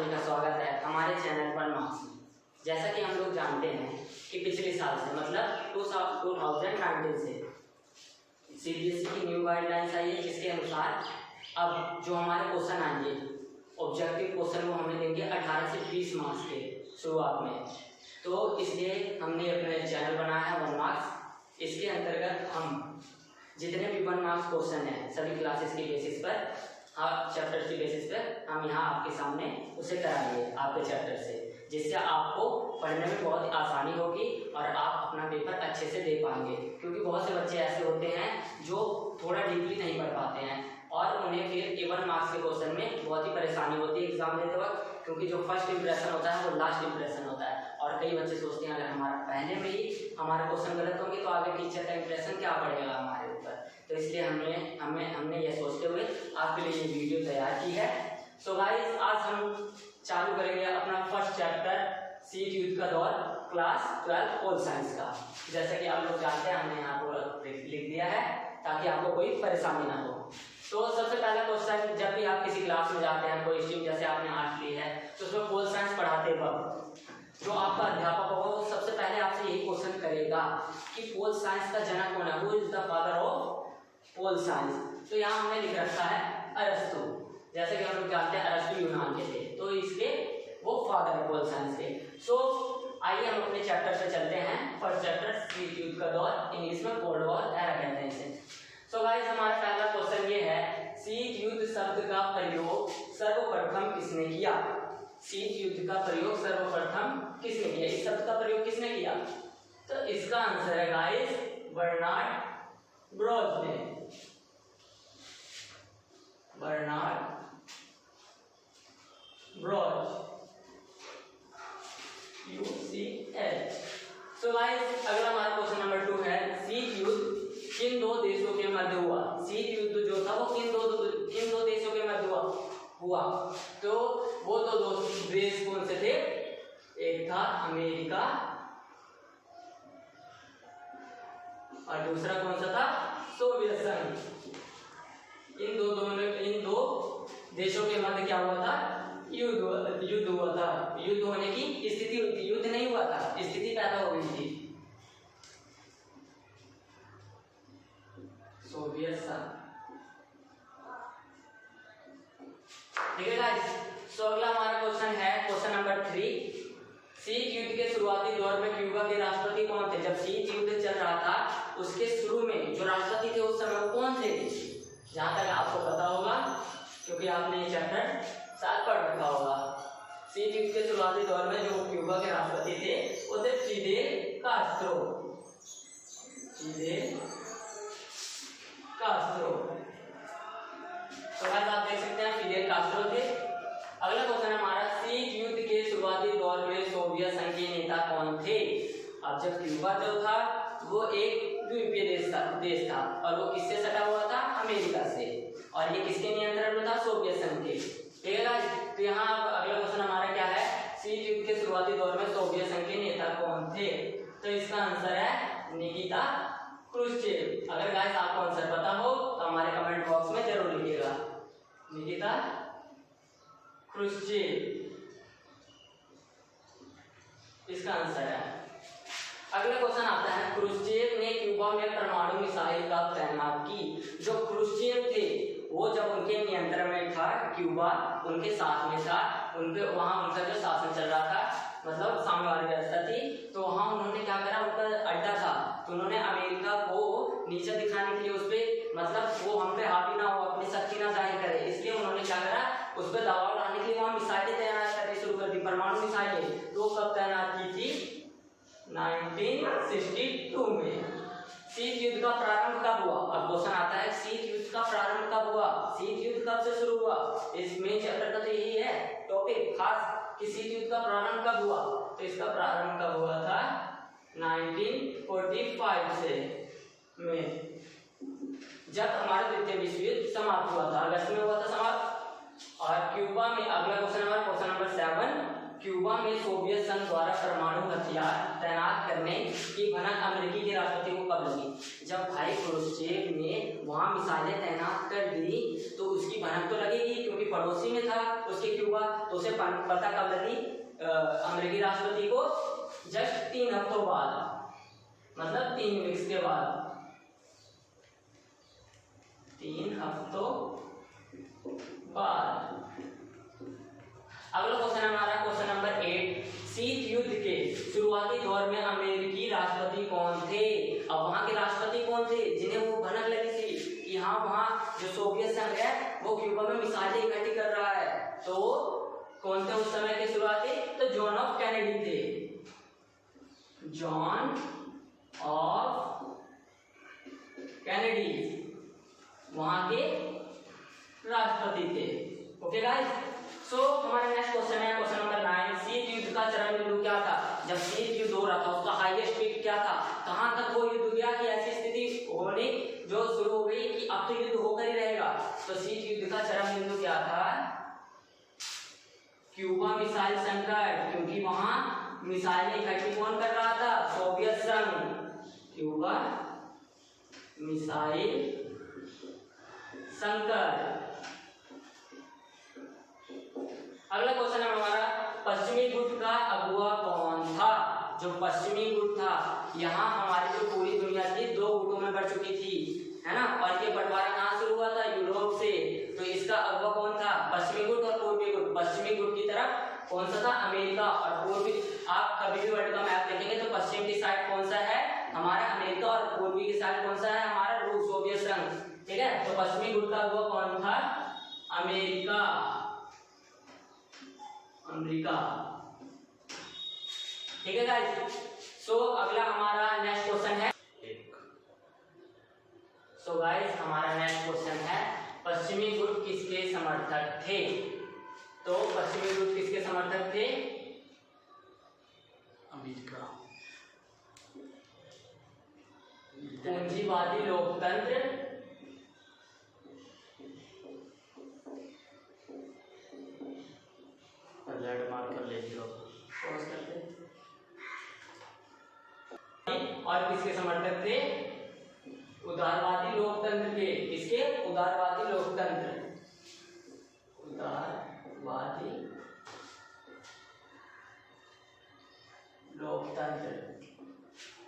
सभी का स्वागत है हमारे चैनल पर मार्क्स में। जैसा कि हम लोग जानते हैं कि पिछले साल से मतलब 2019 से सीबीएसई की न्यू गाइडलाइंस आई है, जिसके अनुसार अब जो हमारे क्वेश्चन आएंगे ऑब्जेक्टिव क्वेश्चन वो हमें देंगे 18 से 20 मार्क्स के शुरुआत में। तो इसलिए हमने अपना चैनल बनाया है 1 मार्क्स। इसके अंतर्गत हम जितने भी 1 मार्क्स क्वेश्चन हैं सभी क्लासेस के बेसिस पर, चैप्टर के बेसिस पर हम यहाँ आपके सामने उसे कराएंगे आपके चैप्टर से, जिससे आपको पढ़ने में बहुत आसानी होगी और आप अपना पेपर अच्छे से दे पाएंगे। क्योंकि बहुत से बच्चे ऐसे होते हैं जो थोड़ा डीपली नहीं पढ़ पाते हैं और उन्हें फिर 1 मार्क्स के क्वेश्चन में बहुत ही परेशानी होती है एग्जाम देते वक्त, क्योंकि जो फर्स्ट इंप्रेशन होता है वो लास्ट इंप्रेशन होता है। और कई बच्चे सोचते हैं अगर हमारा पहले में ही हमारे क्वेश्चन गलत होंगे तो आगे टीचर का इंप्रेशन क्या पड़ेगा हमारे ऊपर। तो इसलिए हमने ये सोचते हुए आपके लिए ये वीडियो तैयार की है। सो गाइस, आज हम चालू करेंगे अपना फर्स्ट चैप्टर सीट युद्ध का दौर क्लास 12 पोल साइंस का। जैसा कि आप लोग जानते हैं हमने यहाँ पर लिख दिया है ताकि आपको कोई परेशानी ना हो। तो सबसे पहला क्वेश्चन, जब भी आप किसी क्लास में जाते हैं, कोई स्ट्रीम जैसे आपने आर्ट्स ली है तो उसमें पोल साइंस पढ़ाते वक्त जो आपका अध्यापक होगा वो सबसे पहले आपसे यही क्वेश्चन करेगा कि पोल साइंस का जनक कौन है, who is the father of pol science. तो यहाँ हमने लिख रखा है अरस्तु। जैसे कि हम लोग जानते हैं अरस्तु यूनान के थे, तो इसके वो फादर है पोल साइंस के। सो आइए हम अपने चैप्टर पे चलते हैं। फर्स्ट चैप्टर सीट युद्ध का दौर, इंग्लिश में कोल्ड वॉर एरा कहते हैं इसे। सो गाइस, हमारा पहला क्वेश्चन ये है, शीत युद्ध शब्द का प्रयोग सर्वप्रथम किसने किया? शीत युद्ध का प्रयोग सर्वप्रथम किसने किया? इस शब्द का प्रयोग किसने किया? तो इसका आंसर है गाइस बर्नार्ड ब्रोज ने। Bernard Bros, UCH। So guys, अगला हमारा क्वेश्चन नंबर 2 है, शीत युद्ध किन 2 देशों के मध्य हुआ? शीत युद्ध जो था वो किन दो देशों के मध्य हुआ? तो वो 2 देश कौन से थे? एक था अमेरिका और दूसरा कौन सा था? सोवियत संघ। इन दो देशों के मध्य क्या हुआ था? युद्ध हुआ था। युद्ध होने की स्थिति हुई थी, युद्ध नहीं हुआ था, स्थिति पैदा हो गई थी। सोवियत संघ, ठीक है गाइस। सो अगला हमारा क्वेश्चन है क्वेश्चन नंबर 3, शीत युद्ध के शुरुआती दौर में क्यूबा के राष्ट्रपति कौन थे? जब शीत युद्ध चल रहा था उसके शुरू में जो राष्ट्रपति थे उस समय वो कौन थे? जहां तक आपको पता होगा, क्योंकि आपने ये चैप्टर साथ पढ़ रखा होगा। शीत युद्ध के शुरुआती दौर में जो क्यूबा के राष्ट्रपति थे वो थे फिडेल कास्ट्रो। तो आप देख सकते हैं फिडेल कास्ट्रो थे। अगला क्वेश्चन हमारा, शीत युद्ध के शुरुआती दौर में सोवियत संघ के नेता कौन थे? अब जब क्यूबा जो था वो एक द्वीपीय देश था और वो किससे सटा हुआ था? अमेरिका से। और ये किसके नियंत्रण में था? सोवियत संघ के। ठीक है गाइस, तो यहाँ अगला क्वेश्चन हमारा क्या है, शीत युद्ध के शुरुआती दौर में सोवियत संघ के नेता कौन थे? तो इसका आंसर है निकिता क्रुश्चेव। अगर गाइस आपको आंसर पता हो तो हमारे कमेंट बॉक्स में जरूर लिखिएगा, निकिता क्रुश्चेव इसका आंसर है। अगला क्वेश्चन आता है, क्रुश्चेव ने क्यूबा में परमाणु मिसाइल का तैनात की। जो क्रुश्चेव थे वो जब उनके नियंत्रण में था क्यूबा, उनके साथ में था, वहां उनका जो शासन चल रहा था, मतलब साम्यवादी व्यवस्था थी, तो वहां उन्होंने क्या करा, उनका अड्डा था तो उन्होंने अमेरिका को नीचे दिखाने के लिए उस पर, मतलब वो हम पे हावी ना हो, अपनी शक्ति ना जाहिर करे, इसलिए उन्होंने क्या करा, उस पर दबाव डालने के लिए वहां मिसाइलें तैनात करनी शुरू कर दी, परमाणु मिसाइलें। तो कब तैनात की थी? 1962 में। शीत युद्ध का प्रारंभ कब हुआ? अब क्वेश्चन आता है शीत युद्ध का प्रारंभ कब हुआ? शीत युद्ध कब से शुरू हुआ? इस मेन चैप्टर का तो यही है टॉपिक खास कि शीत युद्ध का प्रारंभ कब हुआ। तो इसका प्रारंभ कब हुआ था? 1945 से में, जब हमारा द्वितीय विश्व युद्ध समाप्त हुआ था, अगस्त में हुआ था समाप्त। और क्यूबा में, अगला क्वेश्चन हमारा क्वेश्चन नंबर 7, क्यूबा में सोवियत संघ द्वारा परमाणु हथियार तैनात करने की भनक अमेरिकी के राष्ट्रपति को कब लगी? जब भाई क्रुश्चेव ने वहां मिसाइलें तैनात कर दी तो उसकी भनक तो लगेगी, क्योंकि पड़ोसी में था उसके क्यूबा, तो उसे पता कब लगी अमेरिकी राष्ट्रपति को? जस्ट 3 हफ्तों बाद, मतलब 3 वीक्स के बाद, 3 हफ्तों बाद। अगला क्वेश्चन हमारा क्वेश्चन नंबर 8, शीत युद्ध के शुरुआती दौर में अमेरिकी राष्ट्रपति कौन थे? अब वहां के राष्ट्रपति कौन थे जिन्हें वो भनक लगी थी कि हाँ वहां जो सोवियत संघ है वो क्यूबा में मिसाइलें इकट्ठी कर रहा है? तो कौन थे उस समय के शुरुआती? तो जॉन ऑफ कैनेडी थे, जॉन ऑफ कैनेडी वहां के राष्ट्रपति थे। ओके गाइस, सो हमारा नेक्स्ट क्वेश्चन है क्वेश्चन नंबर 9, शीत युद्ध का चरम बिंदु क्या था? जब शीत युद्ध हो रहा था उसका हाईएस्ट पीक क्या था? कहां तक वो युद्ध गया कि ऐसी स्थिति होने जो शुरू हो गई कि अब तो युद्ध होकर ही रहेगा? तो शीत युद्ध का चरम बिंदु क्या था? क्यूबा मिसाइल संकट, क्योंकि वहां मिसाइलें इकट्ठी कौन कर रहा था? सोवियत संघ। क्यूबा मिसाइल संकट। अगला क्वेश्चन है हमारा, पश्चिमी गुट का अगुवा कौन था? जो पश्चिमी गुट था, यहाँ हमारी जो पूरी दुनिया थी 2 गुटों में बढ़ चुकी थी, है ना, और ये बंटवारा कहाँ शुरू हुआ था? यूरोप से। तो इसका अगुवा कौन था? पश्चिमी गुट और पूर्वी गुट। पश्चिमी गुट की तरफ कौन सा था? अमेरिका। और पूर्वी, आप कभी भी वर्ल्ड का मैप देखेंगे तो पश्चिम की साइड कौन सा है? हमारा अमेरिका, और पूर्वी की साइड कौन सा है? हमारा रूस, सोवियत संघ। ठीक है, तो पश्चिमी गुट का अगुवा कौन था? America, America. ठीक है गाइस, सो अगला हमारा नेक्स्ट क्वेश्चन है, सो गाइस हमारा नेक्स्ट क्वेश्चन है, पश्चिमी गुट किसके समर्थक थे? तो पश्चिमी गुट किसके समर्थक थे? अमेरिका। पूंजीवादी लोकतंत्र, मार्कर ले लो, और किसके समर्थक थे? उदारवादी लोकतंत्र के। किसके? उदारवादी लोकतंत्र, उदारवादी लोकतंत्र।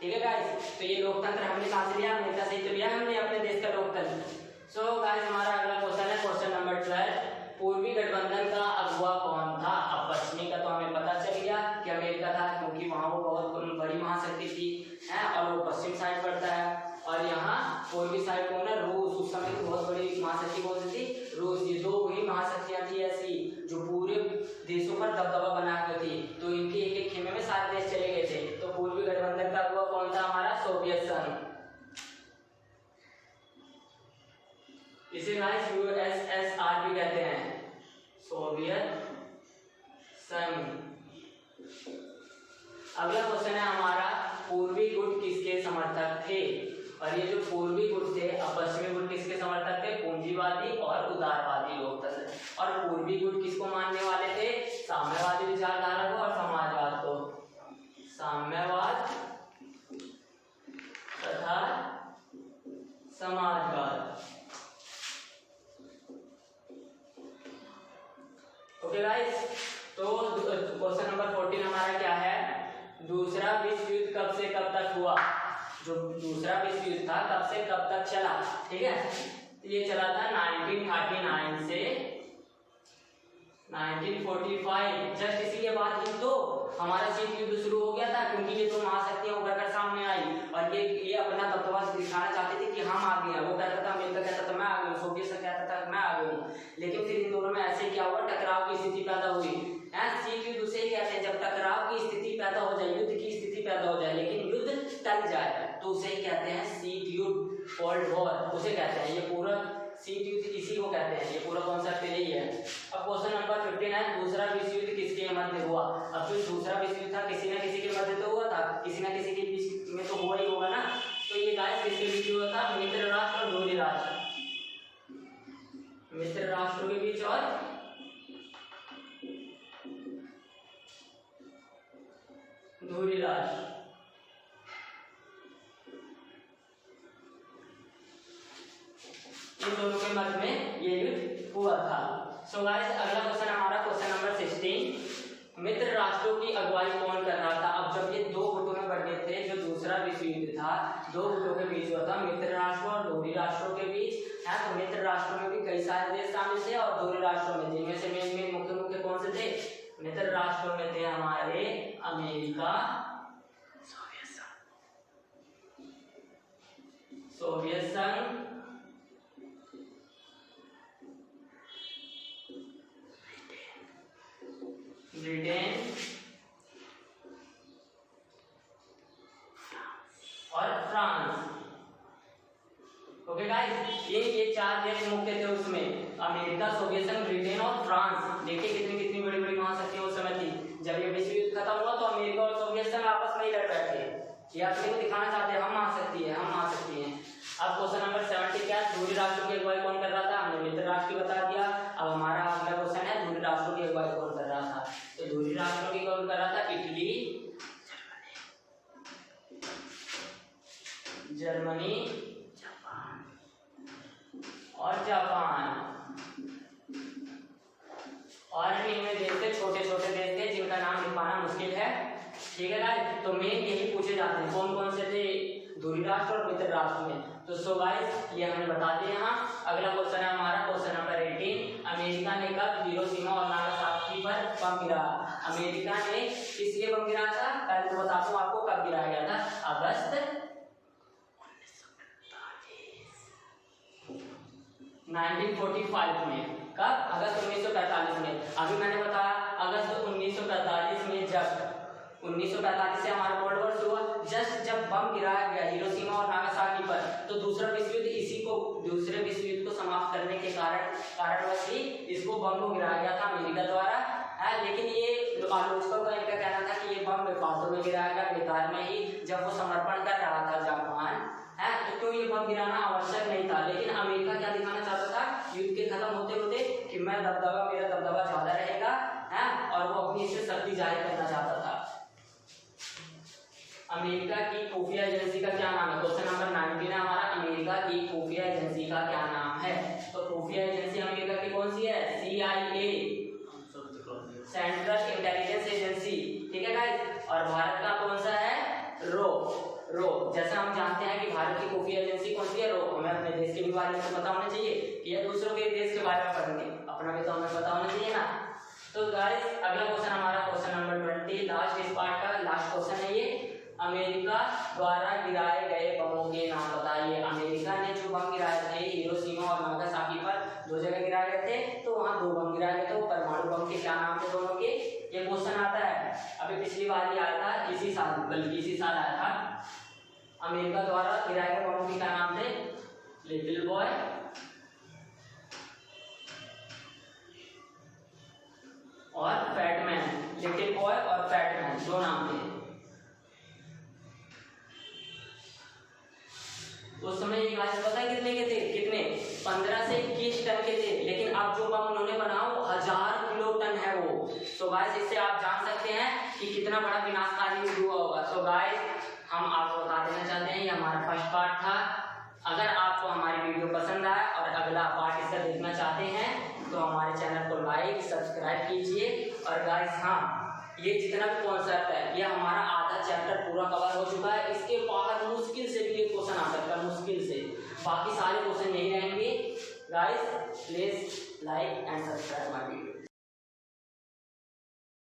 ठीक है गाइस, तो ये लोकतंत्र हमने कहां से लिया? अमेरिका से तो लिया हमने अपने देश का लोकतंत्र। सो गाइस हमारा अगला क्वेश्चन है क्वेश्चन नंबर 12, पूर्वी गठबंधन का अगुवा कौन था? अब पश्चिमी का तो हमें पता चल गया कि अमेरिका था, क्योंकि वहां वो बहुत बड़ी महाशक्ति थी, है, और वो पश्चिम साइड पड़ता है। और यहाँ पूर्वी साइड कौन है? रूस। उस समय की बहुत बड़ी महाशक्ति कौन सी थी? रूस। ये 2 वही महाशक्तियां थी ऐसी जो पूरे देशों पर दबदबा बना हुई थी, तो इनके एक एक खेमे में सारे देश चले गए थे। तो पूर्वी गठबंधन का अगुवा कौन था? हमारा सोवियत संघ। इसे गाइस यूएसएसआर भी कहते हैं, सोवियत संघ। अगला क्वेश्चन है हमारा, पूर्वी गुट किसके समर्थक थे? और ये जो पूर्वी गुट थे, पश्चिमी गुट किसके समर्थक थे? पूंजीवादी और उदारवादी लोकतंत्र। और पूर्वी गुट किसको मानने वाले थे? साम्यवादी विचारधारा को और समाजवाद को, साम्यवाद तथा समाजवाद। ओके गाइस, तो क्वेश्चन नंबर 14 हमारा क्या है? दूसरा विश्व युद्ध कब से कब तक हुआ? जो दूसरा विश्व युद्ध था कब से कब तक चला? ठीक है, तो ये चला था 1939 से 1945। जस्ट इसी के बाद ही तो हमारा शीत युद्ध शुरू हो गया था, क्योंकि ये 2 महाशक्तियां उभर कर सामने आई और ये अपना दबदबा दिखाना चाहते थे कि हम आ गए हैं। वो कहता था, अमेरिका कहता था मैं आ गया, सोवियत संघ कहता था मैं आ गया। लेकिन फिर इन दोनों में ऐसे क्या हुआ? टकराव की स्थिति पैदा हुई है। शीत युद्ध उसे कहते हैं जब टकराव की स्थिति पैदा हो जाए, युद्ध की स्थिति पैदा हो जाए लेकिन युद्ध टल जाए, तो उसे कहते हैं शीत युद्ध, कोल्ड वॉर उसे कहते हैं। ये पूरा शीत युद्ध इसी को कहते हैं, ये पूरा कॉन्सेप्ट यही है। अब क्वेश्चन नंबर 15 है, दूसरा विश्व युद्ध किसके मध्य हुआ? अब जो दूसरा विश्व युद्ध था किसी न किसी के मध्य तो हुआ था, किसी न किसी के बीच में तो हुआ ही होगा ना। तो ये गाइस किसके बीच हुआ था? मित्र राष्ट्र और दोहरी राष्ट्र, मित्र राष्ट्रों के बीच और धुरी राष्ट्र। इन दोनों के मध्य में ये युद्ध हुआ था। सो गाइस अगला क्वेश्चन हमारा क्वेश्चन नंबर 16, मित्र राष्ट्रों की अगुवाई कौन कर रहा था? अब जब ये दो गुटों में बढ़ गए थे, जो दूसरा विश्व युद्ध था दो गुटों के बीच हुआ था, मित्र राष्ट्रों और दोहरी राष्ट्रों के बीच है। तो मित्र राष्ट्रों में भी कई सारे देश शामिल थे और दोहरी राष्ट्रों में, जिनमें से मेन मुख्य मुख्य कौन से थे? मित्र राष्ट्रों में थे हमारे अमेरिका, सोवियत संघ, ब्रिटेन और फ्रांस। ओके गाइस, ये चार देश मुख्य थे उसमें, अमेरिका, सोवियत संघ, ब्रिटेन और फ्रांस। देखिए कितनी कितनी बड़ी बड़ी महाशक्तियां उस समय थी। जब ये विश्व युद्ध खत्म हुआ तो अमेरिका और सोवियत संघ आपस में ही लड़ बैठे। ये अपने को दिखाना चाहते हैं हम महाशक्ति है, हम महाशक्ति हैं। अब क्वेश्चन नंबर 70 क्या है? धुरी राष्ट्रों की अगुवाई कौन कर रहा था? हमने मित्र राष्ट्र की बता दिया। अब हमारा अगला क्वेश्चन है धुरी राष्ट्रों की अगुवाई कौन कर रहा था? तो धुरी राष्ट्रों की कौन कर रहा था? इटली, जर्मनी और जापान। और इनमें देश थे, छोटे छोटे देश थे जिनका नाम लिख पाना मुश्किल है। ठीक है गाइस, तो मेन यही पूछे जाते हैं कौन कौन से थे धुरी राष्ट्र और मित्र राष्ट्र में। तो सो गाइस ये हमने बता दिया। यहाँ अगला क्वेश्चन है हमारा क्वेश्चन नंबर 18, अमेरिका ने कब हिरोशिमा और नागासाकी पर बम गिराया? अमेरिका ने किस लिए बम गिराया था? पहले तो बताता हूँ आपको कब गिराया गया था। अगस्त 1945 में। कब? अगस्त 1945 में। अभी मैंने बताया अगस्त 1945 में, जब 1945 से हमारा वर्ल्ड वॉर शुरू हुआ, जस्ट जब बम गिराया गया हिरोशिमा और नागासाकी पर, तो दूसरा विश्व युद्ध दूसरे विश्व युद्ध को समाप्त करने के कारणवश ही इसको बम को गिराया गया था अमेरिका द्वारा है। लेकिन ये आलोचकों का इनका कहना था कि ये बम बेफालतू में गिराया गया, बेकार में ही, जब वो समर्पण कर रहा था जापान है, तो क्यों ये बम गिराना आवश्यक नहीं था। लेकिन अमेरिका क्या दिखाना चाहता था युद्ध के खत्म होते होते कि मेरा दबदबा ज्यादा रहेगा है, और वो अपनी इससे शक्ति जाहिर करना चाहता था। अमेरिका की खुफिया एजेंसी का क्या नाम है? क्वेश्चन नंबर 19 है हमारा, अमेरिका की खुफिया एजेंसी का क्या नाम है? तो खुफिया एजेंसी अमेरिका की कौन सी है? CIA, central intelligence agency. ठीक है गाइस, और भारत का कौन सा है? रो। जैसा हम जानते हैं कि भारत की खुफिया एजेंसी कौन सी है? रो। हमें अपने देश के भी बारे में तो पता होना चाहिए कि या दूसरों के देश के बारे में पढ़ेंगे, अपना भी तो हमें पता होना चाहिए ना। तो गाइस अगला क्वेश्चन हमारा क्वेश्चन नंबर 20, लास्ट इस पार्ट का लास्ट क्वेश्चन है ये, अमेरिका द्वारा गिराए गए बमों के नाम बताइए। अमेरिका ने जो बम गिराए थे हिरोशिमा और नागासाकी पर, दो जगह गिराए गए थे, तो वहां दो बम गिराए गए थे। वो परमाणु बम के क्या नाम थे दोनों के? ये क्वेश्चन आता है। अभी पिछली बार ही आया था, इसी साल आया था। अमेरिका द्वारा गिराए गए बमों के क्या नाम थे? लिटिल बॉय और फैटमैन। लिटिल बॉय और फैटमैन दो नाम थे। उस समय ये गाइस पता है कितने के थे? कितने? 15 से 21 टन के थे। लेकिन अब जो बम उन्होंने बनाया वो 1000 किलो टन है वो। तो गाइस इससे आप जान सकते हैं कि कितना बड़ा विनाशकारी युद्ध हुआ होगा। तो गाइस हम आपको बता देना चाहते हैं, ये हमारा फर्स्ट पार्ट था। अगर आपको हमारी वीडियो पसंद आया और अगला पार्ट इसका देखना चाहते हैं तो हमारे चैनल को लाइक सब्सक्राइब कीजिए। और गाइस हाँ, ये जितना भी कॉन्सेप्ट है ये हमारा आधा चैप्टर पूरा कवर हो चुका है। इसके बाहर मुश्किल से भी एक क्वेश्चन आ सकता है, मुश्किल से। बाकी सारे क्वेश्चन यही रहेंगे। Guys please like and subscribe my video.